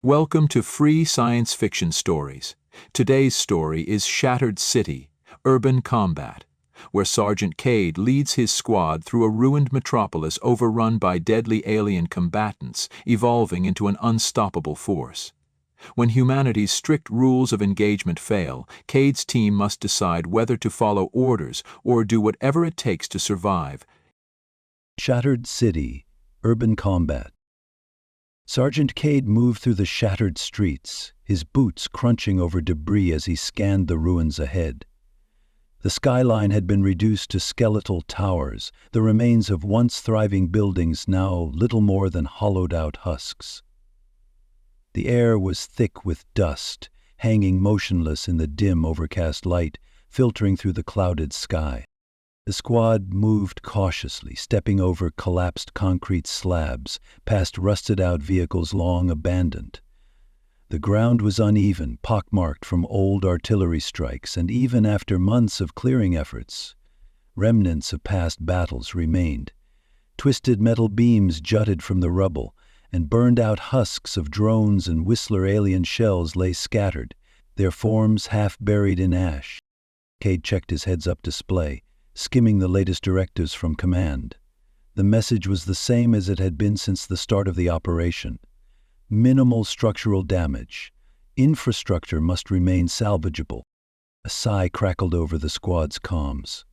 Welcome to Free Science Fiction Stories. Today's story is Shattered City, Urban Combat, where Sergeant Kade leads his squad through a ruined metropolis overrun by deadly alien combatants, evolving into an unstoppable force. When humanity's strict rules of engagement fail, Kade's team must decide whether to follow orders or do whatever it takes to survive. Shattered City, Urban Combat. Sergeant Kade moved through the shattered streets, his boots crunching over debris as he scanned the ruins ahead. The skyline had been reduced to skeletal towers, the remains of once thriving buildings now little more than hollowed-out husks. The air was thick with dust, hanging motionless in the dim, overcast light filtering through the clouded sky. The squad moved cautiously, stepping over collapsed concrete slabs, past rusted-out vehicles long abandoned. The ground was uneven, pockmarked from old artillery strikes, and even after months of clearing efforts, remnants of past battles remained. Twisted metal beams jutted from the rubble, and burned-out husks of drones and Whistler alien shells lay scattered, their forms half buried in ash. Kade checked his heads-up display, skimming the latest directives from command. The message was the same as it had been since the start of the operation. Minimal structural damage. Infrastructure must remain salvageable. A sigh crackled over the squad's comms.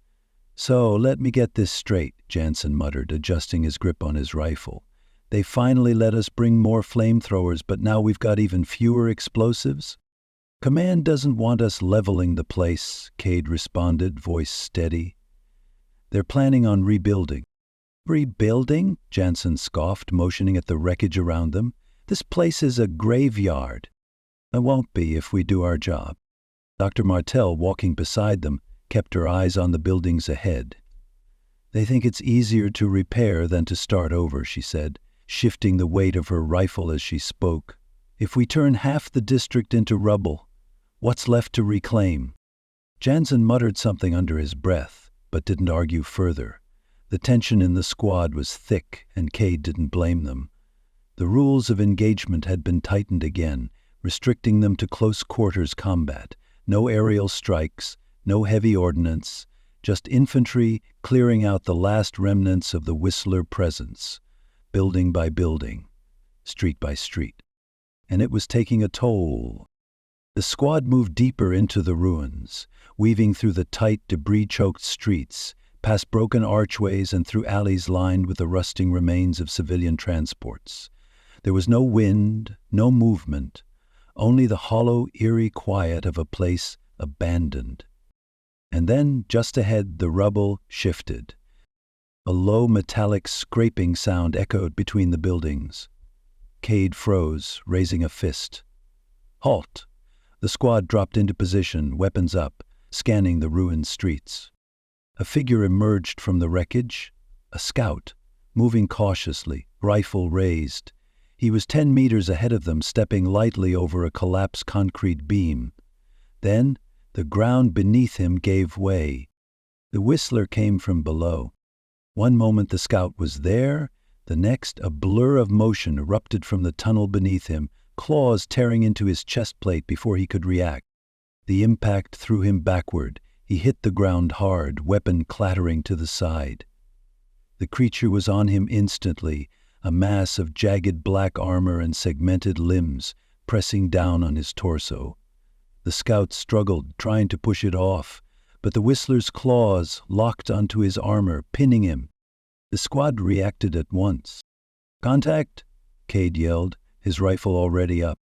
"So, let me get this straight," Jansen muttered, adjusting his grip on his rifle. "They finally let us bring more flamethrowers, but now we've got even fewer explosives?" "Command doesn't want us leveling the place," Kade responded, voice steady. "They're planning on rebuilding." "Rebuilding?" Jansen scoffed, motioning at the wreckage around them. "This place is a graveyard." "It won't be if we do our job." Dr. Martell, walking beside them, kept her eyes on the buildings ahead. "They think it's easier to repair than to start over," she said, shifting the weight of her rifle as she spoke. "If we turn half the district into rubble, what's left to reclaim?" Jansen muttered something under his breath, but didn't argue further. The tension in the squad was thick, and Kade didn't blame them. The rules of engagement had been tightened again, restricting them to close-quarters combat. No aerial strikes, no heavy ordnance, just infantry clearing out the last remnants of the Whistler presence, building by building, street by street. And it was taking a toll. The squad moved deeper into the ruins, weaving through the tight, debris-choked streets, past broken archways and through alleys lined with the rusting remains of civilian transports. There was no wind, no movement, only the hollow, eerie quiet of a place abandoned. And then, just ahead, the rubble shifted. A low metallic scraping sound echoed between the buildings. Kade froze, raising a fist. "Halt!" The squad dropped into position, weapons up, scanning the ruined streets. A figure emerged from the wreckage, a scout, moving cautiously, rifle raised. He was 10 meters ahead of them, stepping lightly over a collapsed concrete beam. Then, the ground beneath him gave way. The Whistler came from below. One moment the scout was there, the next a blur of motion erupted from the tunnel beneath him, claws tearing into his chest plate before he could react. The impact threw him backward. He hit the ground hard, weapon clattering to the side. The creature was on him instantly, a mass of jagged black armor and segmented limbs, pressing down on his torso. The scout struggled, trying to push it off, but the Whistler's claws locked onto his armor, pinning him. The squad reacted at once. "Contact!" Kade yelled, his rifle already up.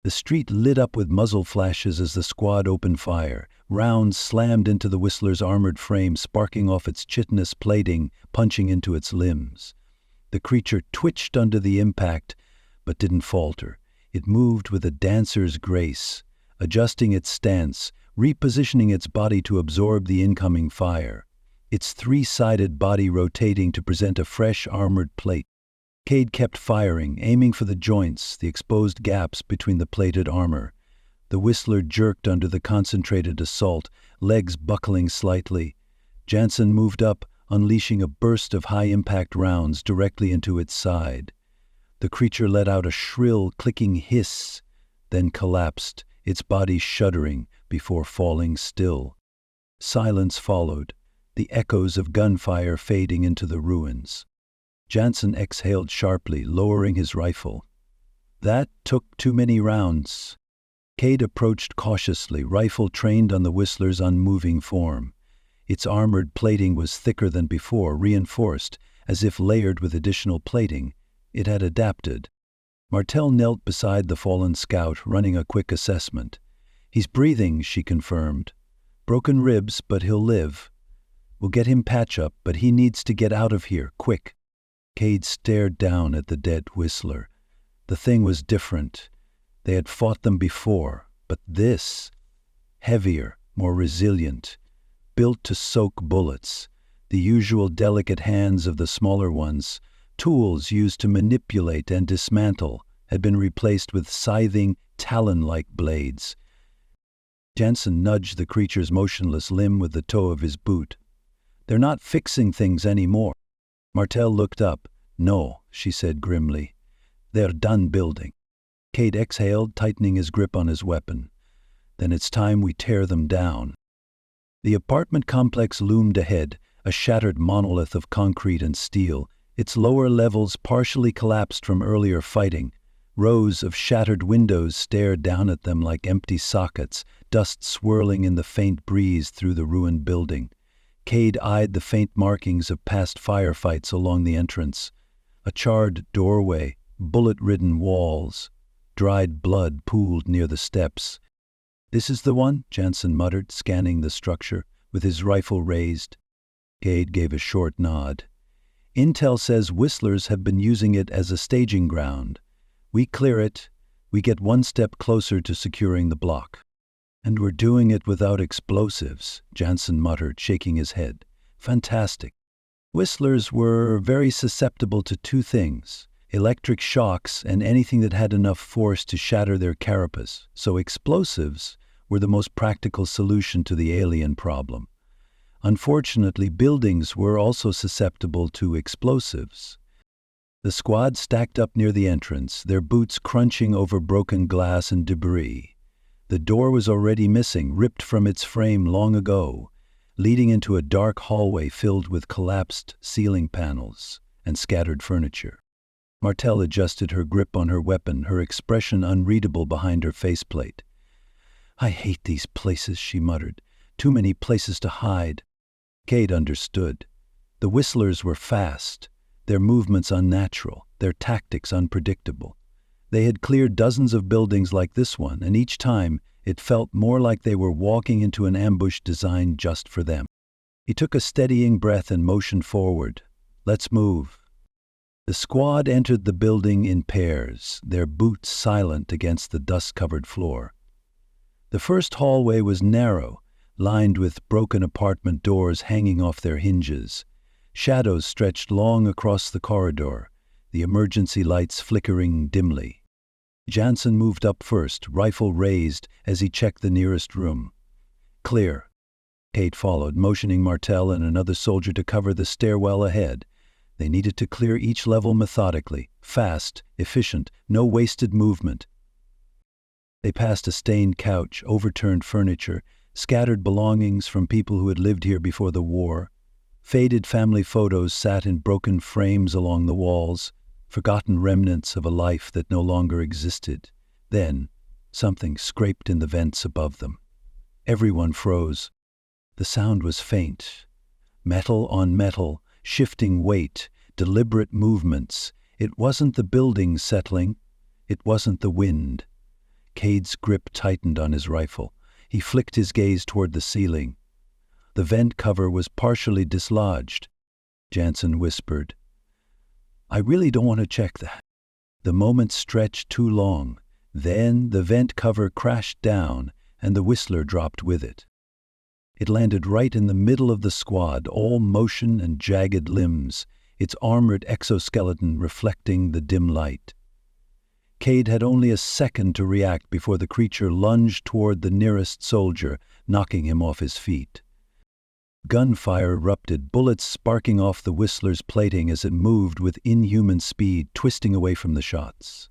The street lit up with muzzle flashes as the squad opened fire. Rounds slammed into the Whistler's armored frame, sparking off its chitinous plating, punching into its limbs. The creature twitched under the impact, but didn't falter. It moved with a dancer's grace, adjusting its stance, repositioning its body to absorb the incoming fire. Its three-sided body rotating to present a fresh armored plate. Kade kept firing, aiming for the joints, the exposed gaps between the plated armor. The Whistler jerked under the concentrated assault, legs buckling slightly. Jansen moved up, unleashing a burst of high-impact rounds directly into its side. The creature let out a shrill, clicking hiss, then collapsed, its body shuddering before falling still. Silence followed, the echoes of gunfire fading into the ruins. Jansen exhaled sharply, lowering his rifle. That took too many rounds. Kade approached cautiously, rifle trained on the Whistler's unmoving form. Its armored plating was thicker than before, reinforced, as if layered with additional plating. It had adapted. Martel knelt beside the fallen scout, running a quick assessment. "He's breathing," she confirmed. "Broken ribs, but he'll live. We'll get him patch-up, but he needs to get out of here, quick." Kade stared down at the dead Whistler. The thing was different. They had fought them before, but this, heavier, more resilient, built to soak bullets, the usual delicate hands of the smaller ones, tools used to manipulate and dismantle, had been replaced with scything, talon-like blades. Jansen nudged the creature's motionless limb with the toe of his boot. "They're not fixing things anymore." Martel looked up. "No," she said grimly. "They're done building." Kade exhaled, tightening his grip on his weapon. "Then it's time we tear them down." The apartment complex loomed ahead, a shattered monolith of concrete and steel, its lower levels partially collapsed from earlier fighting. Rows of shattered windows stared down at them like empty sockets, dust swirling in the faint breeze through the ruined building. Kade eyed the faint markings of past firefights along the entrance. A charred doorway, bullet-ridden walls. Dried blood pooled near the steps. "This is the one," Jansen muttered, scanning the structure, with his rifle raised. Kade gave a short nod. "Intel says Whistlers have been using it as a staging ground. We clear it, we get one step closer to securing the block." "And we're doing it without explosives," Jansen muttered, shaking his head. "Fantastic." Whistlers were very susceptible to two things: electric shocks and anything that had enough force to shatter their carapace, so explosives were the most practical solution to the alien problem. Unfortunately, buildings were also susceptible to explosives. The squad stacked up near the entrance, their boots crunching over broken glass and debris. The door was already missing, ripped from its frame long ago, leading into a dark hallway filled with collapsed ceiling panels and scattered furniture. Martel adjusted her grip on her weapon, her expression unreadable behind her faceplate. "I hate these places," she muttered. "Too many places to hide." Kade understood. The Whistlers were fast, their movements unnatural, their tactics unpredictable. They had cleared dozens of buildings like this one, and each time it felt more like they were walking into an ambush designed just for them. He took a steadying breath and motioned forward. "Let's move." The squad entered the building in pairs, their boots silent against the dust-covered floor. The first hallway was narrow, lined with broken apartment doors hanging off their hinges. Shadows stretched long across the corridor, the emergency lights flickering dimly. Jansen moved up first, rifle raised as he checked the nearest room. "Clear." Kade followed, motioning Martel and another soldier to cover the stairwell ahead. They needed to clear each level methodically, fast, efficient, no wasted movement. They passed a stained couch, overturned furniture, scattered belongings from people who had lived here before the war. Faded family photos sat in broken frames along the walls, forgotten remnants of a life that no longer existed. Then, something scraped in the vents above them. Everyone froze. The sound was faint. Metal on metal, shifting weight, deliberate movements. It wasn't the building settling. It wasn't the wind. Kade's grip tightened on his rifle. He flicked his gaze toward the ceiling. The vent cover was partially dislodged. Jansen whispered, "I really don't want to check that." The moment stretched too long. Then the vent cover crashed down, and the Whistler dropped with it. It landed right in the middle of the squad, all motion and jagged limbs, its armored exoskeleton reflecting the dim light. Kade had only a second to react before the creature lunged toward the nearest soldier, knocking him off his feet. Gunfire erupted, bullets sparking off the Whistler's plating as it moved with inhuman speed, twisting away from the shots.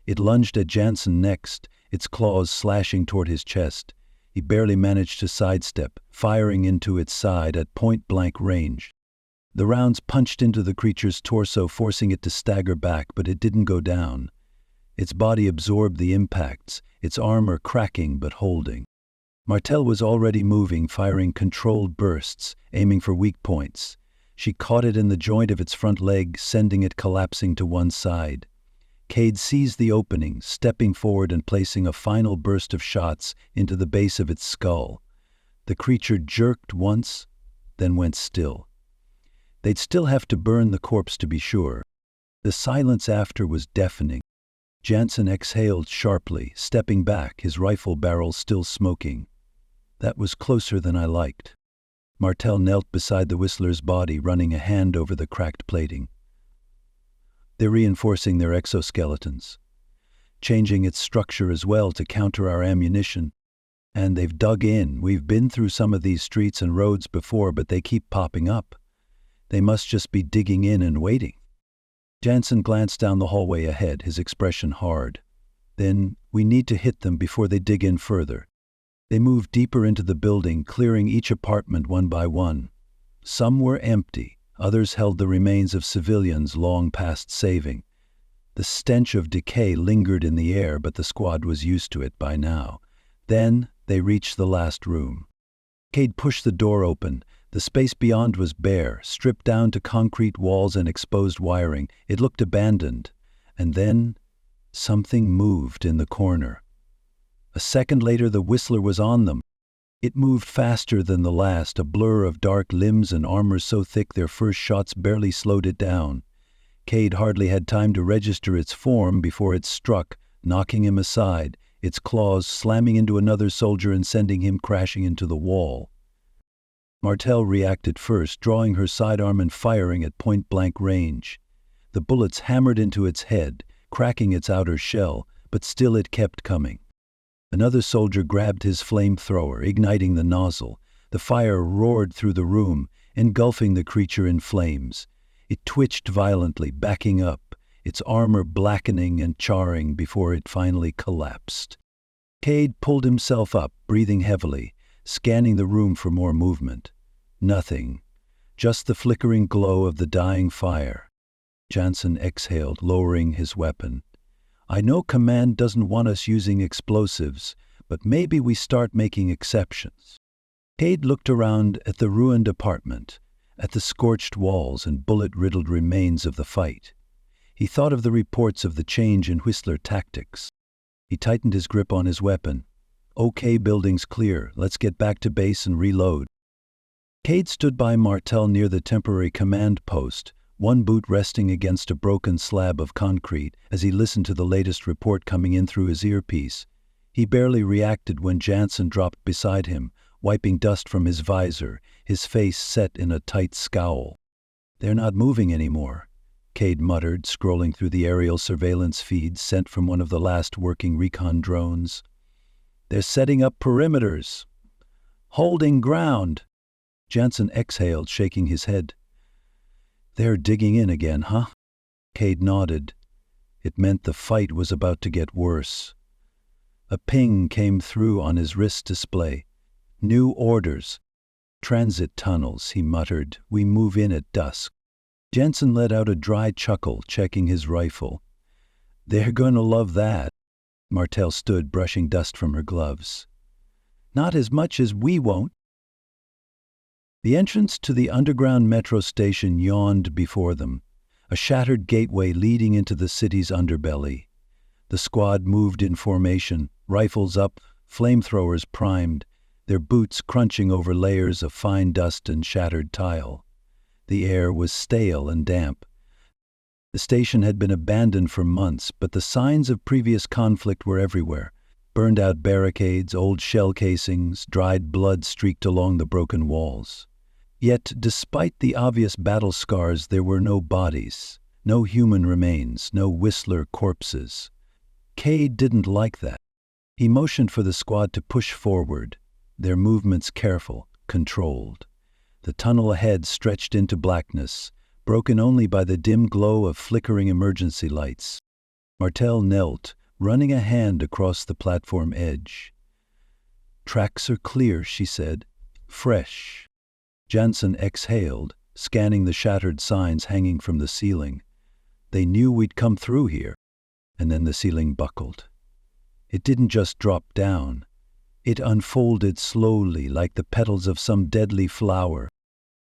It lunged at Jansen next, its claws slashing toward his chest. He barely managed to sidestep, firing into its side at point-blank range. The rounds punched into the creature's torso, forcing it to stagger back, but it didn't go down. Its body absorbed the impacts, its armor cracking but holding. Martel was already moving, firing controlled bursts, aiming for weak points. She caught it in the joint of its front leg, sending it collapsing to one side. Kade seized the opening, stepping forward and placing a final burst of shots into the base of its skull. The creature jerked once, then went still. They'd still have to burn the corpse to be sure. The silence after was deafening. Jansen exhaled sharply, stepping back, his rifle barrel still smoking. That was closer than I liked. Martel knelt beside the Whistler's body, running a hand over the cracked plating. They're reinforcing their exoskeletons, changing its structure as well to counter our ammunition. And they've dug in. We've been through some of these streets and roads before, but they keep popping up. They must just be digging in and waiting. Jansen glanced down the hallway ahead, his expression hard. Then, we need to hit them before they dig in further. They moved deeper into the building, clearing each apartment one by one. Some were empty. Others held the remains of civilians long past saving. The stench of decay lingered in the air, but the squad was used to it by now. Then they reached the last room. Kade pushed the door open. The space beyond was bare, stripped down to concrete walls and exposed wiring. It looked abandoned. And then something moved in the corner. A second later, the Whistler was on them. It moved faster than the last, a blur of dark limbs and armor so thick their first shots barely slowed it down. Kade hardly had time to register its form before it struck, knocking him aside, its claws slamming into another soldier and sending him crashing into the wall. Martel reacted first, drawing her sidearm and firing at point-blank range. The bullets hammered into its head, cracking its outer shell, but still it kept coming. Another soldier grabbed his flamethrower, igniting the nozzle. The fire roared through the room, engulfing the creature in flames. It twitched violently, backing up, its armor blackening and charring before it finally collapsed. Kade pulled himself up, breathing heavily, scanning the room for more movement. Nothing, just the flickering glow of the dying fire. Jansen exhaled, lowering his weapon. I know Command doesn't want us using explosives, but maybe we start making exceptions. Kade looked around at the ruined apartment, at the scorched walls and bullet-riddled remains of the fight. He thought of the reports of the change in Whistler tactics. He tightened his grip on his weapon. Okay, building's clear. Let's get back to base and reload. Kade stood by Martel near the temporary command post, one boot resting against a broken slab of concrete as he listened to the latest report coming in through his earpiece. He barely reacted when Jansen dropped beside him, wiping dust from his visor, his face set in a tight scowl. They're not moving anymore, Kade muttered, scrolling through the aerial surveillance feeds sent from one of the last working recon drones. They're setting up perimeters. Holding ground. Jansen exhaled, shaking his head. They're digging in again, huh? Kade nodded. It meant the fight was about to get worse. A ping came through on his wrist display. New orders. Transit tunnels, he muttered. We move in at dusk. Jansen let out a dry chuckle, checking his rifle. They're gonna love that. Martel stood, brushing dust from her gloves. Not as much as we won't. The entrance to the underground metro station yawned before them, a shattered gateway leading into the city's underbelly. The squad moved in formation, rifles up, flamethrowers primed, their boots crunching over layers of fine dust and shattered tile. The air was stale and damp. The station had been abandoned for months, but the signs of previous conflict were everywhere. Burned-out barricades, old shell casings, dried blood streaked along the broken walls. Yet, despite the obvious battle scars, there were no bodies, no human remains, no Whistler corpses. Kade didn't like that. He motioned for the squad to push forward, their movements careful, controlled. The tunnel ahead stretched into blackness, broken only by the dim glow of flickering emergency lights. Martel knelt, running a hand across the platform edge. "Tracks are clear," she said. "Fresh." Jansen exhaled, scanning the shattered signs hanging from the ceiling. They knew we'd come through here. And then the ceiling buckled. It didn't just drop down. It unfolded slowly like the petals of some deadly flower.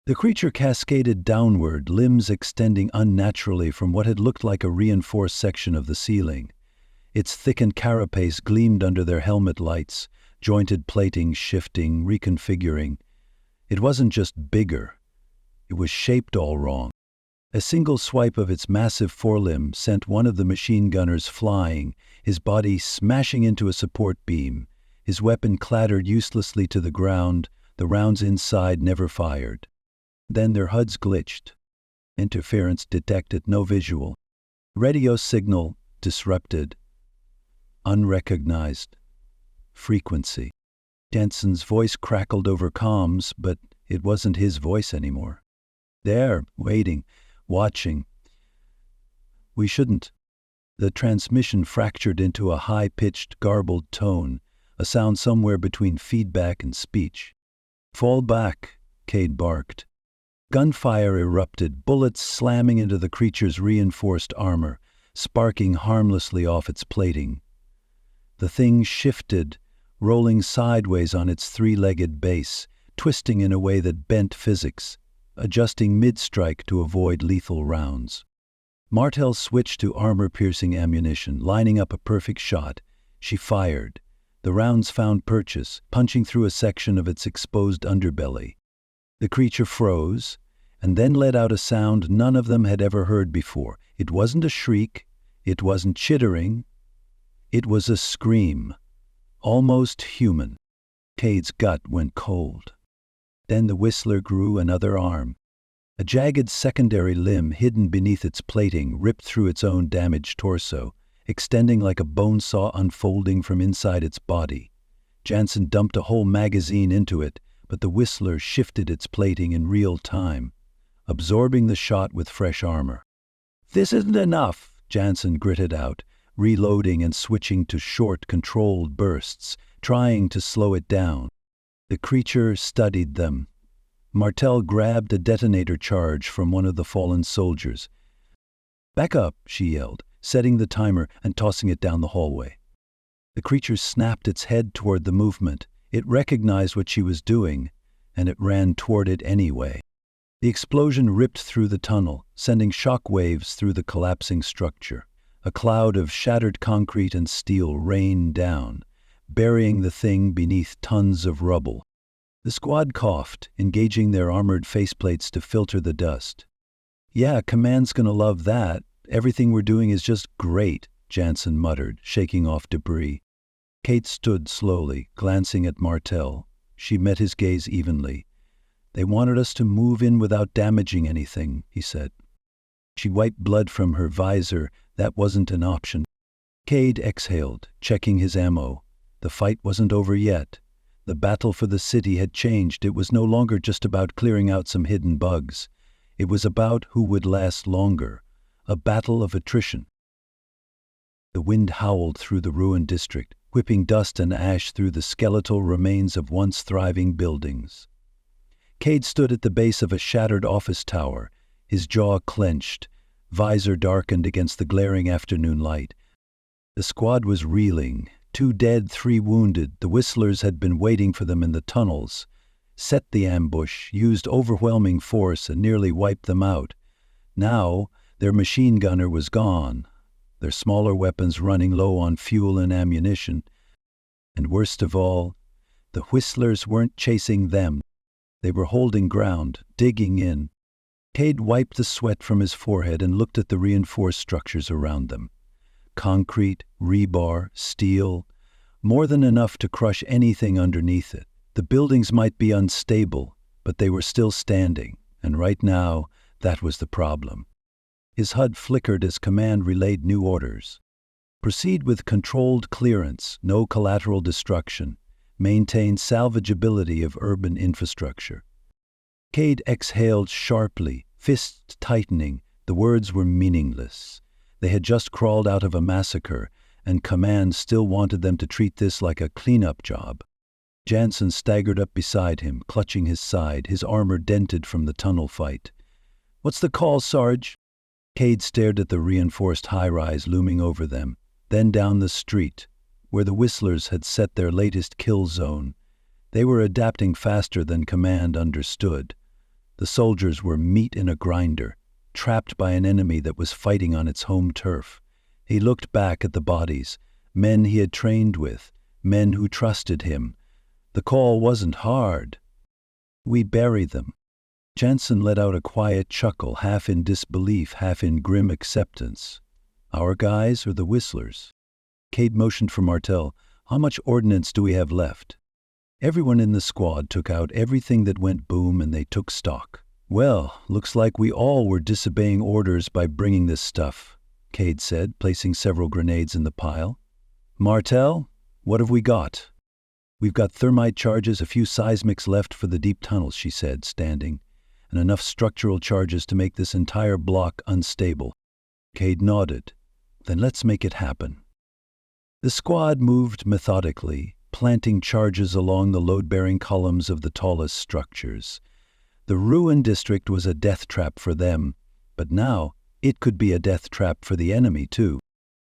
The creature cascaded downward, limbs extending unnaturally from what had looked like a reinforced section of the ceiling. Its thickened carapace gleamed under their helmet lights, jointed plating shifting, reconfiguring. It wasn't just bigger. It was shaped all wrong. A single swipe of its massive forelimb sent one of the machine gunners flying, his body smashing into a support beam. His weapon clattered uselessly to the ground, the rounds inside never fired. Then their HUDs glitched. Interference detected, no visual. Radio signal disrupted. Unrecognized. Frequency. Jensen's voice crackled over comms, but it wasn't his voice anymore. There, waiting, watching. We shouldn't. The transmission fractured into a high-pitched, garbled tone, a sound somewhere between feedback and speech. "Fall back," Kade barked. Gunfire erupted, bullets slamming into the creature's reinforced armor, sparking harmlessly off its plating. The thing shifted, rolling sideways on its three-legged base, twisting in a way that bent physics, adjusting mid-strike to avoid lethal rounds. Martel switched to armor-piercing ammunition, lining up a perfect shot. She fired. The rounds found purchase, punching through a section of its exposed underbelly. The creature froze, and then let out a sound none of them had ever heard before. It wasn't a shriek, it wasn't chittering, it was a scream, almost human. Kade's gut went cold. Then the Whistler grew another arm. A jagged secondary limb hidden beneath its plating ripped through its own damaged torso, extending like a bone saw unfolding from inside its body. Jansen dumped a whole magazine into it, but the Whistler shifted its plating in real time, absorbing the shot with fresh armor. "This isn't enough," Jansen gritted out, reloading and switching to short, controlled bursts, trying to slow it down. The creature studied them. Martel grabbed a detonator charge from one of the fallen soldiers. "Back up," she yelled, setting the timer and tossing it down the hallway. The creature snapped its head toward the movement. It recognized what she was doing, and it ran toward it anyway. The explosion ripped through the tunnel, sending shock waves through the collapsing structure. A cloud of shattered concrete and steel rained down, burying the thing beneath tons of rubble. The squad coughed, engaging their armored faceplates to filter the dust. "Yeah, Command's gonna love that. Everything we're doing is just great," Jansen muttered, shaking off debris. Kate stood slowly, glancing at Martel. She met his gaze evenly. "They wanted us to move in without damaging anything," he said. She wiped blood from her visor. That wasn't an option. Kade exhaled, checking his ammo. The fight wasn't over yet. The battle for the city had changed. It was no longer just about clearing out some hidden bugs. It was about who would last longer. A battle of attrition. The wind howled through the ruined district, whipping dust and ash through the skeletal remains of once thriving buildings. Kade stood at the base of a shattered office tower, his jaw clenched, visor darkened against the glaring afternoon light. The squad was reeling. 2 dead, 3 wounded. The Whistlers had been waiting for them in the tunnels, set the ambush, used overwhelming force, and nearly wiped them out. Now, their machine gunner was gone, their smaller weapons running low on fuel and ammunition. And worst of all, the Whistlers weren't chasing them. They were holding ground, digging in. Kade wiped the sweat from his forehead and looked at the reinforced structures around them. Concrete, rebar, steel, more than enough to crush anything underneath it. The buildings might be unstable, but they were still standing, and right now, that was the problem. His HUD flickered as Command relayed new orders. Proceed with controlled clearance, no collateral destruction. Maintain salvageability of urban infrastructure. Kade exhaled sharply, fists tightening. The words were meaningless. They had just crawled out of a massacre, and command still wanted them to treat this like a cleanup job. Jansen staggered up beside him, clutching his side, his armor dented from the tunnel fight. "What's the call, Sarge?" Kade stared at the reinforced high-rise looming over them, then down the street, where the Whistlers had set their latest kill zone. They were adapting faster than command understood. The soldiers were meat in a grinder, trapped by an enemy that was fighting on its home turf. He looked back at the bodies, men he had trained with, men who trusted him. The call wasn't hard. "We bury them." Jansen let out a quiet chuckle, half in disbelief, half in grim acceptance. "Our guys or the Whistlers?" Kade motioned for Martel. "How much ordnance do we have left?" Everyone in the squad took out everything that went boom, and they took stock. "Well, looks like we all were disobeying orders by bringing this stuff," Kade said, placing several grenades in the pile. "Martel, what have we got?" "We've got thermite charges, a few seismics left for the deep tunnels," she said, standing, "and enough structural charges to make this entire block unstable." Kade nodded. "Then let's make it happen." The squad moved methodically, planting charges along the load-bearing columns of the tallest structures. The ruin district was a death trap for them, but now it could be a death trap for the enemy too.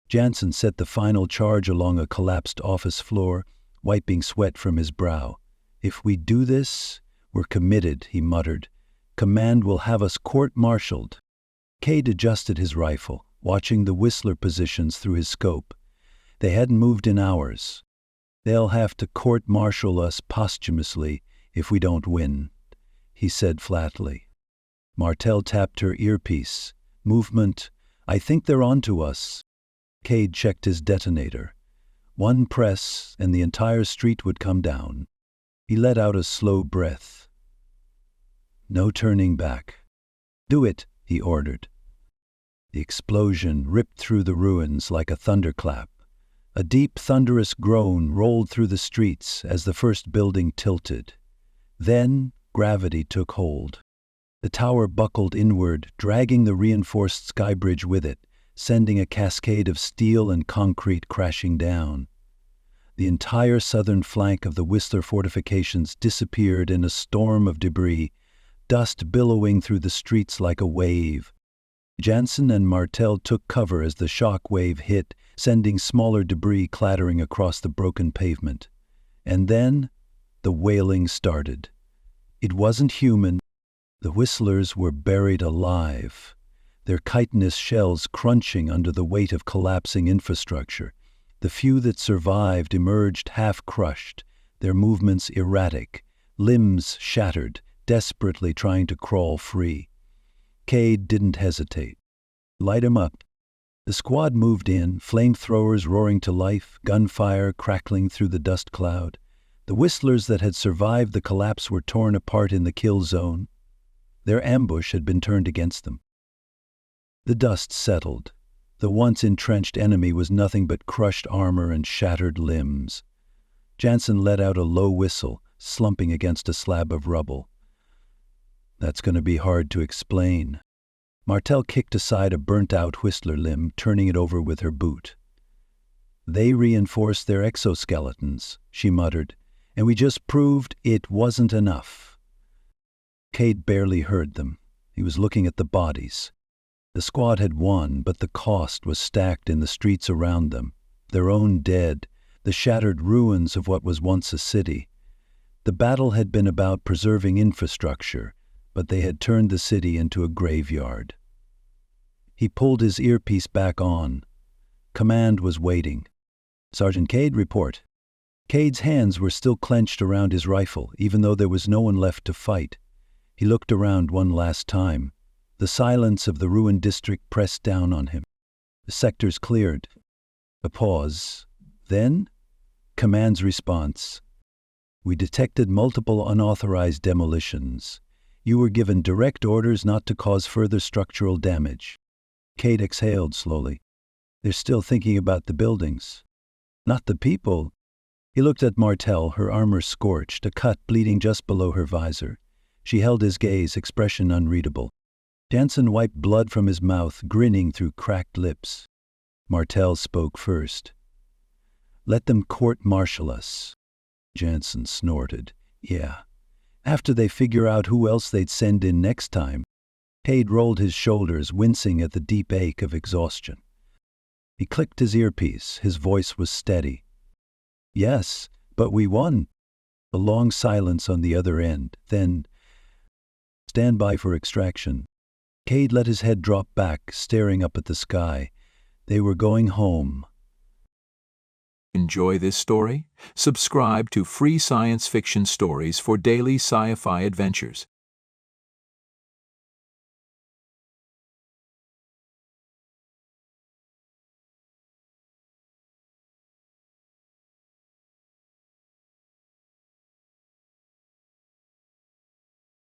Jansen set the final charge along a collapsed office floor, wiping sweat from his brow. "If we do this, we're committed," he muttered. "Command will have us court-martialed." Kade adjusted his rifle, watching the Whistler positions through his scope. They hadn't moved in hours. "They'll have to court-martial us posthumously if we don't win," he said flatly. Martel tapped her earpiece. "Movement. I think they're onto us." Kade checked his detonator. One press, and the entire street would come down. He let out a slow breath. No turning back. "Do it," he ordered. The explosion ripped through the ruins like a thunderclap. A deep, thunderous groan rolled through the streets as the first building tilted. Then gravity took hold. The tower buckled inward, dragging the reinforced sky bridge with it, sending a cascade of steel and concrete crashing down. The entire southern flank of the Whistler fortifications disappeared in a storm of debris, dust billowing through the streets like a wave. Jansen and Martel took cover as the shock wave hit, sending smaller debris clattering across the broken pavement. And then the wailing started. It wasn't human. The Whistlers were buried alive, their chitinous shells crunching under the weight of collapsing infrastructure. The few that survived emerged half-crushed, their movements erratic, limbs shattered, desperately trying to crawl free. Kade didn't hesitate. "Light 'em up." The squad moved in, flamethrowers roaring to life, gunfire crackling through the dust cloud. The Whistlers that had survived the collapse were torn apart in the kill zone. Their ambush had been turned against them. The dust settled. The once entrenched enemy was nothing but crushed armor and shattered limbs. Jansen let out a low whistle, slumping against a slab of rubble. "That's going to be hard to explain." Martel kicked aside a burnt-out Whistler limb, turning it over with her boot. "They reinforced their exoskeletons," she muttered, "and we just proved it wasn't enough." Kade barely heard them. He was looking at the bodies. The squad had won, but the cost was stacked in the streets around them. Their own dead, the shattered ruins of what was once a city. The battle had been about preserving infrastructure, but they had turned the city into a graveyard. He pulled his earpiece back on. Command was waiting. "Sergeant Kade, report." Kade's hands were still clenched around his rifle, even though there was no one left to fight. He looked around one last time. The silence of the ruined district pressed down on him. The sectors cleared. A pause. Then, Command's response. "We detected multiple unauthorized demolitions. You were given direct orders not to cause further structural damage." Kade exhaled slowly. "They're still thinking about the buildings. Not the people." He looked at Martel, her armor scorched, a cut bleeding just below her visor. She held his gaze, expression unreadable. Jansen wiped blood from his mouth, grinning through cracked lips. Martel spoke first. "Let them court-martial us." Jansen snorted. "Yeah. After they figure out who else they'd send in next time." Kade rolled his shoulders, wincing at the deep ache of exhaustion. He clicked his earpiece. His voice was steady. "Yes, but we won." A long silence on the other end. Then, "Stand by for extraction." Kade let his head drop back, staring up at the sky. They were going home. Enjoy this story? Subscribe to Free Science Fiction Stories for daily sci-fi adventures.